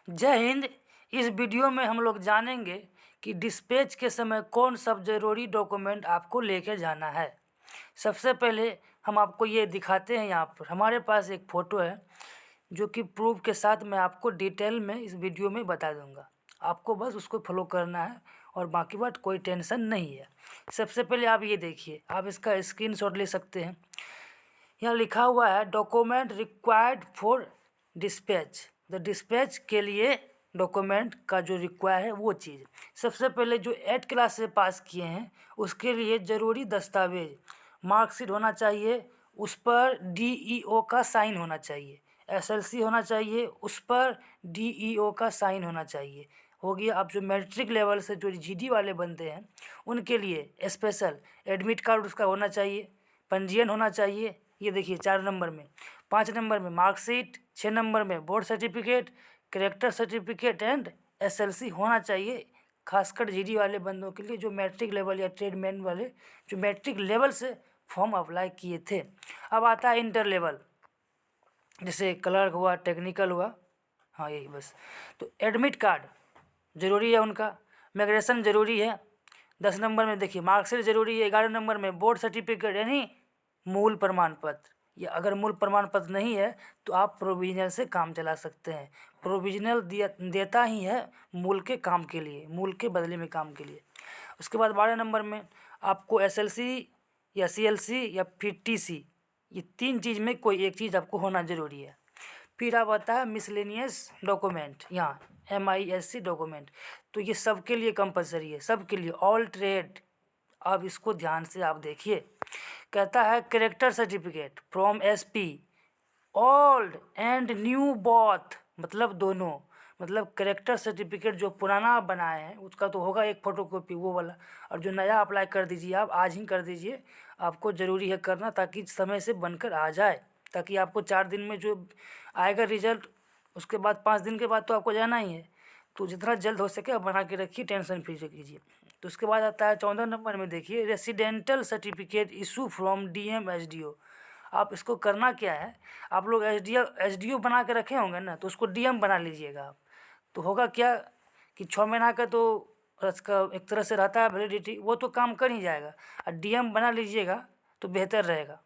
जय हिंद। इस वीडियो में हम लोग जानेंगे कि डिस्पैच के समय कौन सब ज़रूरी डॉक्यूमेंट आपको लेके जाना है। सबसे पहले हम आपको ये दिखाते हैं। यहाँ पर हमारे पास एक फ़ोटो है जो कि प्रूफ के साथ मैं आपको डिटेल में इस वीडियो में बता दूंगा। आपको बस उसको फॉलो करना है और बाकी बात कोई टेंशन नहीं है। सबसे पहले आप ये देखिए, आप इसका स्क्रीनशॉट ले सकते हैं। यहाँ लिखा हुआ है document required for dispatch. The dispatch के लिए डॉक्यूमेंट का जो रिक्वायर है वो चीज़, सबसे पहले जो 8 क्लास से पास किए हैं उसके लिए ज़रूरी दस्तावेज मार्कशीट होना चाहिए, उस पर डीईओ का साइन होना चाहिए। एसएलसी होना चाहिए, उस पर डीईओ का साइन होना चाहिए। हो गया। आप जो मैट्रिक लेवल से जो जीडी वाले बनते हैं उनके लिए स्पेशल एडमिट कार्ड उसका होना चाहिए, पंजीयन होना चाहिए। ये देखिए 4 नंबर में। 5 नंबर में मार्कशीट, 6 नंबर में board certificate, character certificate and SLC होना चाहिए। खासकर जीडी वाले बंदों के लिए जो मैट्रिक लेवल या ट्रेडमैन वाले जो मैट्रिक लेवल से फॉर्म अप्लाई किए थे। अब आता है इंटर लेवल, जैसे क्लर्क हुआ, टेक्निकल हुआ, हाँ यही बस। तो एडमिट कार्ड ज़रूरी है उनका, माइग्रेशन ज़रूरी है। 10 नंबर में देखिए मार्कशीट ज़रूरी है। 11 नंबर में बोर्ड सर्टिफिकेट यानी मूल प्रमाण पत्र, या अगर मूल प्रमाण पत्र नहीं है तो आप प्रोविजनल से काम चला सकते हैं। प्रोविजनल देता ही है मूल के काम के लिए, मूल के बदले में काम के लिए। उसके बाद 12 नंबर में आपको एसएलसी या सीएलसी या फिर टीसी, ये 3 चीज़ में कोई एक चीज़ आपको होना ज़रूरी है। फिर अब आता है मिसलेनियस डॉक्यूमेंट, यहाँ MISC डॉक्यूमेंट। तो ये सबके लिए कंपलसरी है, सबके लिए, ऑल ट्रेड। अब इसको ध्यान से आप देखिए। कहता है character certificate from SP old and new both, मतलब दोनों। मतलब कैरेक्टर सर्टिफिकेट जो पुराना आप बनाए हैं उसका तो होगा एक फ़ोटोकॉपी वो वाला, और जो नया अप्लाई कर दीजिए, आप आज ही कर दीजिए। आपको ज़रूरी है करना ताकि समय से बनकर आ जाए, ताकि आपको 4 दिन में जो आएगा रिजल्ट, उसके बाद 5 दिन के बाद तो आपको जाना ही है। तो जितना जल्द हो सके आप बना के रखिए, टेंशन फ्री कीजिए। तो उसके बाद आता है 14 नंबर में देखिए residential certificate issue from DM SDO। आप इसको करना क्या है, आप लोग SDO बना के रखे होंगे ना, तो उसको DM बना लीजिएगा आप। तो होगा क्या कि 6 महीना का तो उसका एक तरह से रहता है वैलिडिटी, वो तो काम कर ही जाएगा। और DM बना लीजिएगा तो बेहतर रहेगा।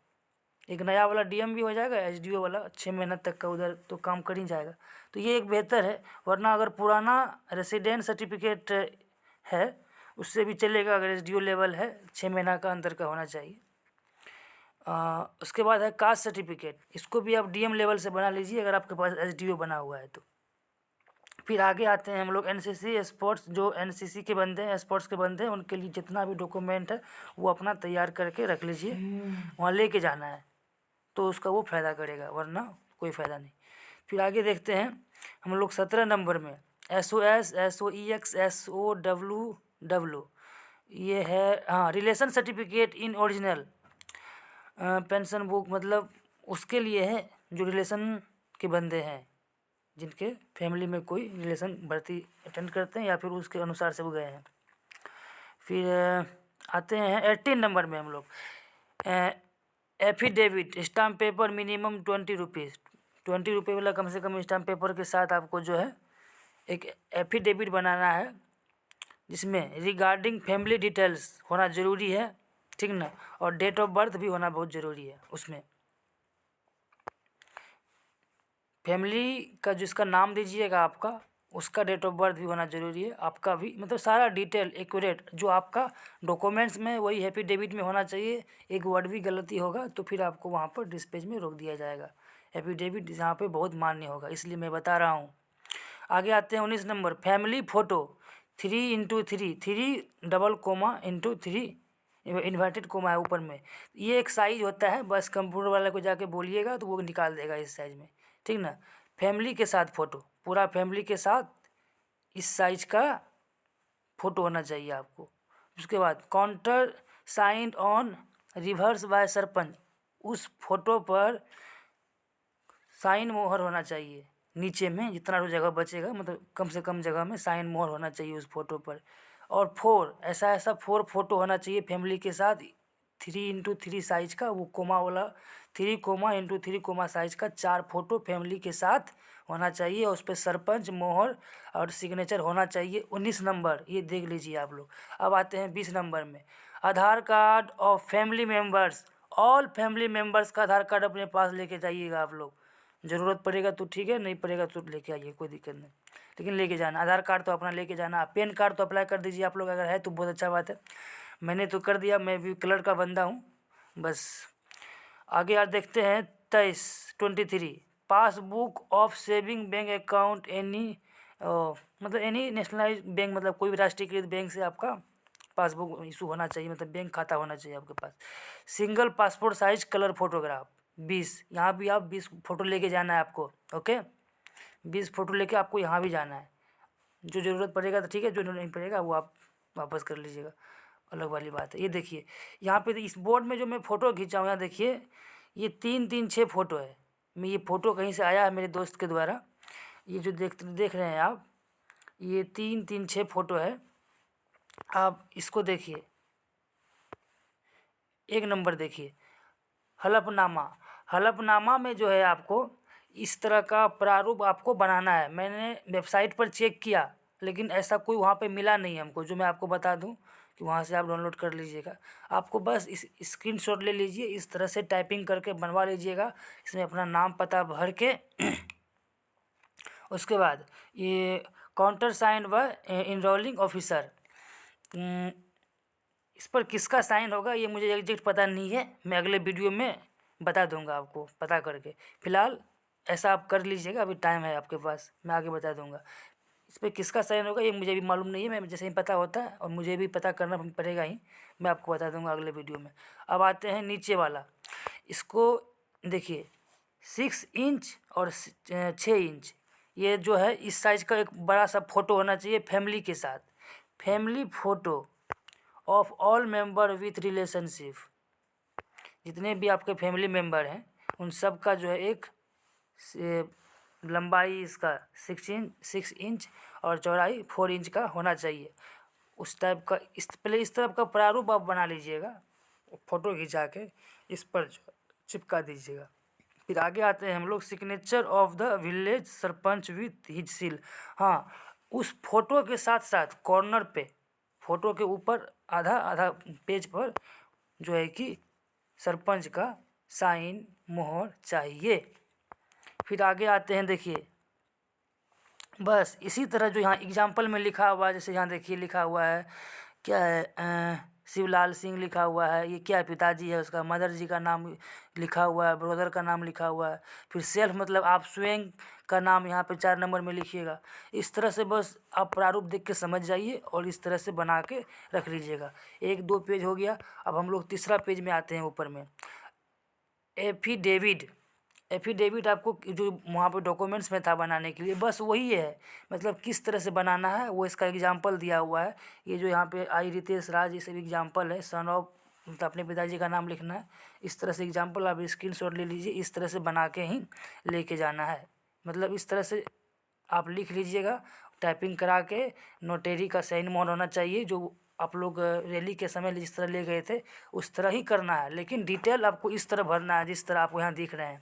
एक नया वाला DM भी हो जाएगा, SDO वाला 6 महीना तक का उधर तो काम कर ही जाएगा। तो ये एक बेहतर है। वरना अगर पुराना रेसिडेंट सर्टिफिकेट है उससे भी चलेगा, अगर SDO लेवल है 6 महीना का अंदर का होना चाहिए। उसके बाद है कास्ट सर्टिफिकेट, इसको भी आप DM लेवल से बना लीजिए अगर आपके पास SDO बना हुआ है तो। फिर आगे आते हैं हम लोग NCC स्पोर्ट्स, जो NCC के बंदे हैं, स्पोर्ट्स के बंदे हैं, उनके लिए जितना भी डॉक्यूमेंट है वो अपना तैयार करके रख लीजिए, वहाँ लेके जाना है तो उसका वो फ़ायदा करेगा, वरना कोई फ़ायदा नहीं। फिर आगे देखते हैं हम लोग 17 नंबर में SOS SOEX SOWW, ये है हाँ relation certificate in original pension book, मतलब उसके लिए है जो रिलेशन के बंदे हैं, जिनके फैमिली में कोई रिलेशन भर्ती अटेंड करते हैं या फिर उसके अनुसार से वो गए हैं। फिर आते हैं 18 नंबर में हम लोग affidavit stamp paper minimum 20 rupees. 20 रुपये वाला कम से कम स्टाम्प पेपर के साथ आपको जो है एक एफिडेविट बनाना है, जिसमें रिगार्डिंग फैमिली डिटेल्स होना ज़रूरी है, ठीक ना, और डेट ऑफ बर्थ भी होना बहुत ज़रूरी है। उसमें फैमिली का जिसका नाम दीजिएगा आपका, उसका डेट ऑफ बर्थ भी होना ज़रूरी है, आपका भी, मतलब सारा डिटेल एक्यूरेट जो आपका डॉक्यूमेंट्स में वही एफिडेविट में होना चाहिए। एक वर्ड भी गलती होगा तो फिर आपको वहाँ पर डिस्पैच में रोक दिया जाएगा। एफिडेविट यहाँ पे बहुत मान्य होगा, इसलिए मैं बता रहा हूँ। आगे आते हैं 19 number family photo 3x3, 3 double comma into 3 inverted comma है ऊपर में। ये एक साइज़ होता है, बस कंप्यूटर वाले को जाके बोलिएगा तो वो निकाल देगा इस साइज़ में, ठीक ना। फैमिली के साथ फ़ोटो, पूरा फैमिली के साथ इस साइज का फ़ोटो होना चाहिए आपको। उसके बाद countersign on reverse by sarpanch, उस फोटो पर साइन मोहर होना चाहिए नीचे में, जितना जो जगह बचेगा, मतलब कम से कम जगह में साइन मोहर होना चाहिए उस फोटो पर। और 4 ऐसा 4 फोटो होना चाहिए फैमिली के साथ 3x3 साइज का, वो कोमा वाला 3 कोमा इंटू 3 कोमा साइज का 4 फोटो फैमिली के साथ होना चाहिए और उस पर सरपंच मोहर और सिग्नेचर होना चाहिए। 19 नंबर ये देख लीजिए आप लोग। अब आते हैं 20 नंबर में, Aadhaar card of family members. All family members का आधार कार्ड अपने पास लेके जाइएगा आप लोग। ज़रूरत पड़ेगा तो ठीक है, नहीं पड़ेगा तो लेके आइए, कोई दिक्कत नहीं, लेकिन लेके जाना। आधार कार्ड तो अपना लेके जाना। पैन कार्ड तो अप्लाई कर दीजिए आप लोग, अगर है तो बहुत अच्छा बात है। मैंने तो कर दिया, मैं भी कलर का बंदा हूँ बस। आगे यार देखते हैं 23 passbook of saving bank account any, मतलब एनी नेशनलाइज बैंक, मतलब कोई भी राष्ट्रीयकृत बैंक से आपका पासबुक इशू होना चाहिए, मतलब बैंक खाता होना चाहिए आपके पास। Single passport size colour photograph 20, यहाँ भी आप 20 फ़ोटो लेके जाना है आपको। ओके, 20 फ़ोटो लेके आपको यहाँ भी जाना है। जो ज़रूरत पड़ेगा तो ठीक है, जो नहीं पड़ेगा वो आप वापस कर लीजिएगा, अलग वाली बात है। ये देखिए यहाँ पे इस बोर्ड में जो मैं फ़ोटो खींचा हूँ, यहाँ देखिए ये 3 3 6 फ़ोटो है। मैं ये फ़ोटो कहीं से आया है मेरे दोस्त के द्वारा। ये जो देख रहे हैं आप, ये 3 3 6 फ़ोटो है। आप इसको देखिए, 1 नंबर देखिए, हलफनामा। हलफनामा में जो है आपको इस तरह का प्रारूप आपको बनाना है। मैंने वेबसाइट पर चेक किया लेकिन ऐसा कोई वहाँ पे मिला नहीं हमको, जो मैं आपको बता दूं कि वहाँ से आप डाउनलोड कर लीजिएगा। आपको बस इस स्क्रीनशॉट ले लीजिए, इस तरह से टाइपिंग करके बनवा लीजिएगा। इसमें अपना नाम पता भर के उसके बाद ये काउंटर साइन व इनरोलिंग ऑफिसर, इस पर किसका साइन होगा ये मुझे एग्जैक्ट पता नहीं है, मैं अगले वीडियो में बता दूंगा आपको पता करके। फ़िलहाल ऐसा आप कर लीजिएगा, अभी टाइम है आपके पास, मैं आगे बता दूंगा। इस पर किसका साइन होगा ये मुझे भी मालूम नहीं है, मैं जैसे ही पता होता है और मुझे भी पता करना पड़ेगा ही, मैं आपको बता दूंगा अगले वीडियो में। अब आते हैं नीचे वाला, इसको देखिए 6 इंच और 6 इंच, ये जो है इस साइज़ का एक बड़ा सा फ़ोटो होना चाहिए फैमिली के साथ। Family photo of all member with relationship, जितने भी आपके फैमिली मेंबर हैं उन सब का जो है एक लंबाई इसका 6 इंच और चौड़ाई 4 इंच का होना चाहिए। उस टाइप का पहले इस तरफ का प्रारूप आप बना लीजिएगा, फ़ोटो खिंचा के इस पर चिपका दीजिएगा। फिर आगे आते हैं हम लोग, signature of the village sarpanch with his seal. हाँ, उस फोटो के साथ साथ कॉर्नर पे, फोटो के ऊपर आधा आधा पेज पर जो है कि सरपंच का साइन मोहर चाहिए। फिर आगे आते हैं, देखिए बस इसी तरह जो यहाँ एग्जाम्पल में लिखा हुआ है, जैसे यहाँ देखिए लिखा हुआ है क्या है, शिवलाल सिंह लिखा हुआ है, ये क्या है, पिताजी है उसका, मदर जी का नाम लिखा हुआ है, ब्रदर का नाम लिखा हुआ है। फिर सेल्फ मतलब आप स्वयं का नाम यहाँ पे 4 नंबर में लिखिएगा। इस तरह से बस आप प्रारूप देख के समझ जाइए और इस तरह से बना के रख लीजिएगा। 1 2 पेज हो गया। अब हम लोग तीसरा पेज में आते हैं, ऊपर में एफिडेविट। एफिडेविट आपको जो वहाँ पे डॉक्यूमेंट्स में था बनाने के लिए, बस वही है, मतलब किस तरह से बनाना है वो इसका एग्जाम्पल दिया हुआ है। ये जो यहाँ पे आई रितेश राज, ये सब एग्जाम्पल है। सन ऑफ मतलब अपने पिताजी का नाम लिखना है, इस तरह से एग्जाम्पल आप स्क्रीनशॉट ले लीजिए, इस तरह से बना के ही लेके जाना है। मतलब इस तरह से आप लिख लीजिएगा, टाइपिंग करा के नोटेरी का साइन मोहर होना चाहिए। जो आप लोग रैली के समय जिस तरह ले गए थे उस तरह ही करना है, लेकिन डिटेल आपको इस तरह भरना है जिस तरह आपको यहाँ दिख रहे हैं।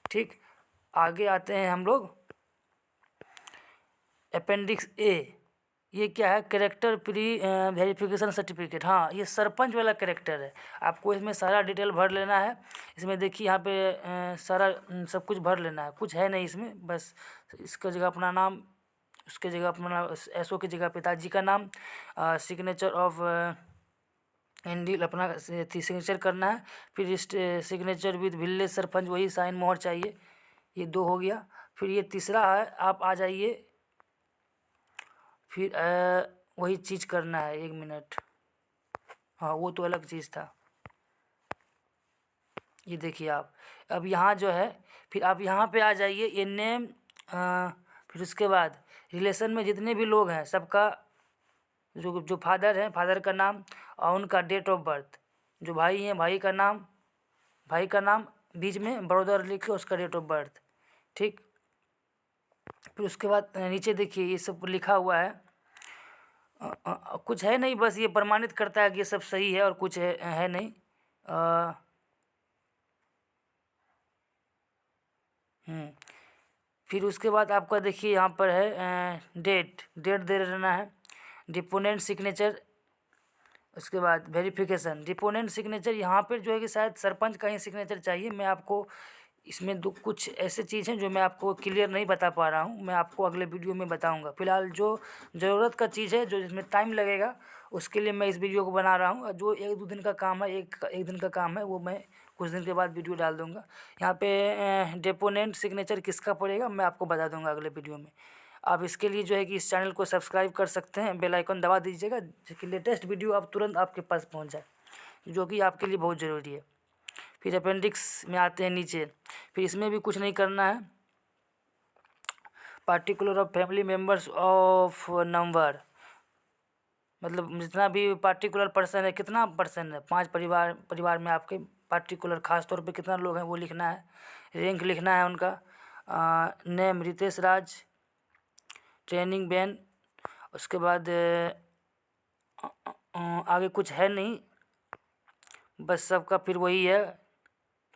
ठीक, आगे आते हैं हम लोग, अपेंडिक्स ए। ये क्या है, कैरेक्टर प्री वेरिफिकेशन सर्टिफिकेट। हाँ, ये सरपंच वाला कैरेक्टर है, आपको इसमें सारा डिटेल भर लेना है। इसमें देखिए यहाँ पे सारा सब कुछ भर लेना है, कुछ है नहीं इसमें, बस इसका जगह अपना नाम, उसके जगह अपना एसओ की जगह पिताजी का नाम, सिग्नेचर ऑफ इंडिल अपना सिग्नेचर करना है। फिर सिग्नेचर विद विलेज सरपंच, वही साइन मोहर चाहिए। ये 2 हो गया। फिर ये तीसरा है, आप आ जाइए, फिर वही चीज़ करना है, 1 मिनट, हाँ वो तो अलग चीज़ था। ये देखिए आप, अब यहाँ जो है, फिर आप यहाँ पे आ जाइए, ये नेम, फिर उसके बाद रिलेशन में जितने भी लोग हैं सबका, जो फादर हैं फादर का नाम और उनका डेट ऑफ बर्थ, जो भाई हैं भाई का नाम बीच में ब्रदर लिखे, उसका डेट ऑफ बर्थ। ठीक, फिर उसके बाद नीचे देखिए ये सब लिखा हुआ है। कुछ है नहीं, बस ये प्रमाणित करता है कि ये सब सही है और कुछ है नहीं। फिर उसके बाद आपका देखिए यहाँ पर है डेट दे देना है, डिपोनेंट सिग्नेचर, उसके बाद वेरिफिकेशन। डिपोनेंट सिग्नेचर यहाँ पर जो है कि शायद सरपंच का ही सिग्नेचर चाहिए। मैं आपको इसमें कुछ ऐसे चीज़ हैं जो मैं आपको क्लियर नहीं बता पा रहा हूँ, मैं आपको अगले वीडियो में बताऊँगा। फिलहाल जो ज़रूरत का चीज़ है, जो जिसमें टाइम लगेगा, उसके लिए मैं इस वीडियो को बना रहा हूँ। और जो 1-2 दिन का काम है, एक दिन का काम है, वो मैं कुछ दिन के बाद वीडियो डाल दूँगा। यहाँ पे डिपोनेंट सिग्नेचर किसका पड़ेगा मैं आपको बता दूँगा अगले वीडियो में। आप इसके लिए जो है कि इस चैनल को सब्सक्राइब कर सकते हैं, बेल आइकन दबा दीजिएगा, जिसकी लेटेस्ट वीडियो आप तुरंत आपके पास पहुँच जाए, जो कि आपके लिए बहुत ज़रूरी है। फिर अपेंडिक्स में आते हैं नीचे, फिर इसमें भी कुछ नहीं करना है। Particular of family members of number, मतलब जितना भी पार्टिकुलर पर्सन है, कितना पर्सन है, 5 परिवार में आपके पार्टिकुलर खास तौर पे कितना लोग हैं वो लिखना है। रैंक लिखना है उनका। नेम रितेश राज, ट्रेनिंग बैन। उसके बाद आगे कुछ है नहीं, बस सबका फिर वही है।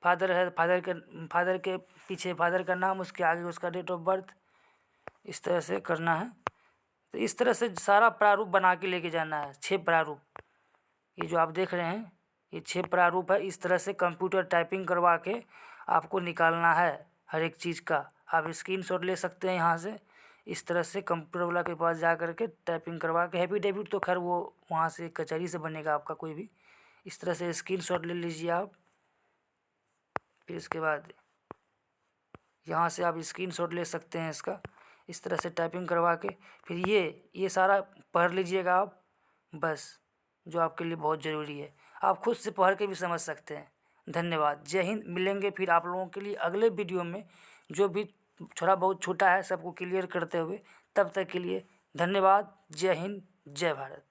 फादर है, फादर के पीछे फादर का नाम, उसके आगे उसका डेट ऑफ बर्थ, इस तरह से करना है। तो इस तरह से सारा प्रारूप बना के लेके जाना है। 6 प्रारूप, ये जो आप देख रहे हैं, ये 6 प्रारूप है। इस तरह से कंप्यूटर टाइपिंग करवा के आपको निकालना है हर एक चीज़ का। आप स्क्रीनशॉट ले सकते हैं यहाँ से। इस तरह से कंप्यूटर वाला के पास जा कर के टाइपिंग करवा के, एफिडेविट तो खैर वो वहाँ से कचहरी से बनेगा आपका कोई भी। इस तरह से स्क्रीनशॉट ले लीजिए आप। फिर इसके बाद यहाँ से आप स्क्रीनशॉट ले सकते हैं इसका, इस तरह से टाइपिंग करवा के। फिर ये सारा पढ़ लीजिएगा आप, बस, जो आपके लिए बहुत ज़रूरी है। आप खुद से पढ़ के भी समझ सकते हैं। धन्यवाद, जय हिंद। मिलेंगे फिर आप लोगों के लिए अगले वीडियो में, जो भी थोड़ा बहुत छोटा है सबको क्लियर करते हुए। तब तक के लिए धन्यवाद, जय हिंद, जय भारत।